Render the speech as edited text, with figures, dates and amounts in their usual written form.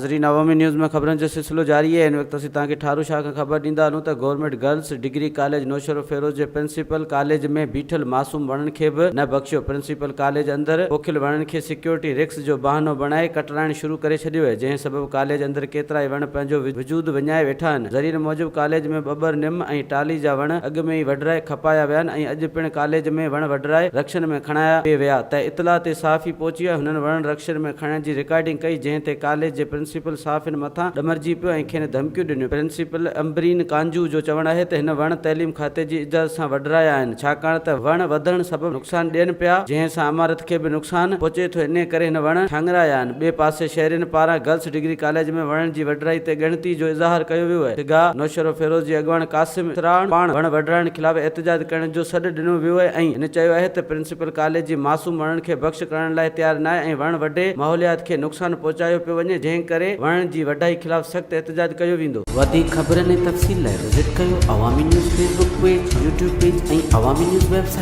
नाज़रीन, अवामी न्यूज़ में खबरन जो सिलसिलो जारी है। इन वक्त असीं तव्हांखे ठारू शाह खां ख़बर ॾींदा हलूं त government girls degree college Naushahro Feroze जे प्रिंसिपल कॉलेज में बीठल मासूम वणनि खे बि न बख़्शियो। प्रिंसिपल कॉलेज अंदर पोखियल वणनि खे सिक्योरिटी रिक्स जो बहानो बणाए कटराइण शुरू करे छॾियो आहे, जंहिं सबबि कॉलेज अंदर केतिरा ई वण पंहिंजो वजूद विञाए वेठा आहिनि। ज़रीर मूजिबि कॉलेज में ॿ निम ऐं टाली जा वण अॻु में ई वढराए खपाया विया आहिनि ऐं अॼु पिणु कॉलेज में वण वढराए रक्षन में खणाया विया त इतला ते साफ़ी पहुची आहे। हुननि वण रक्षन में खणण जी रिकॉर्डिंग कई, जंहिं ते कॉलेज जे प्रिंसिपल साफ़िन मथां ॾमरजी पियो ऐं खेनि धमकियूं ॾिनियूं। प्रिंसिपल अंबरीन कांजू जो चवणु आहे त हिन वण तइलीम खाते जी इजाज़त सां वढराया आहिनि, छाकाणि त वण वधण सबबि नुक़सान ॾियनि पिया, जंहिं सां इमारत खे बि नुक़सान पहुचे थो। इन करे हिन वण ठांगराया आहिनि। ॿिए पासे शहरियुनि पारां गर्ल्स डिग्री कॉलेज में वणनि जी वढराई ते ॻणती जो इज़हार कयो वियो आहे। सिगा नौशरो फेरोज़ जी अॻवान कासिम इसराण पाण वण वढराइण ख़िलाफ़ एहतजाज करण जो सॾु ॾिनो वियो आहे ऐं हिन चयो आहे त प्रिंसिपल कॉलेज जी मासूम वणनि खे बख़्श करण लाइ तयारु न आहे ऐं वण वढे माहौलियात खे नुक़सान पहुचायो पियो वञे, जंहिं करे वणनि जी वढाई ख़िलाफ़ सख़्तु एहतजाज कयो वेंदो। वधीक ख़बरनि ऐं तफ़सील लाइ विज़िट कयो अवामी news Facebook page, YouTube page ऐं अवामी न्यूज़ वेबसाइट।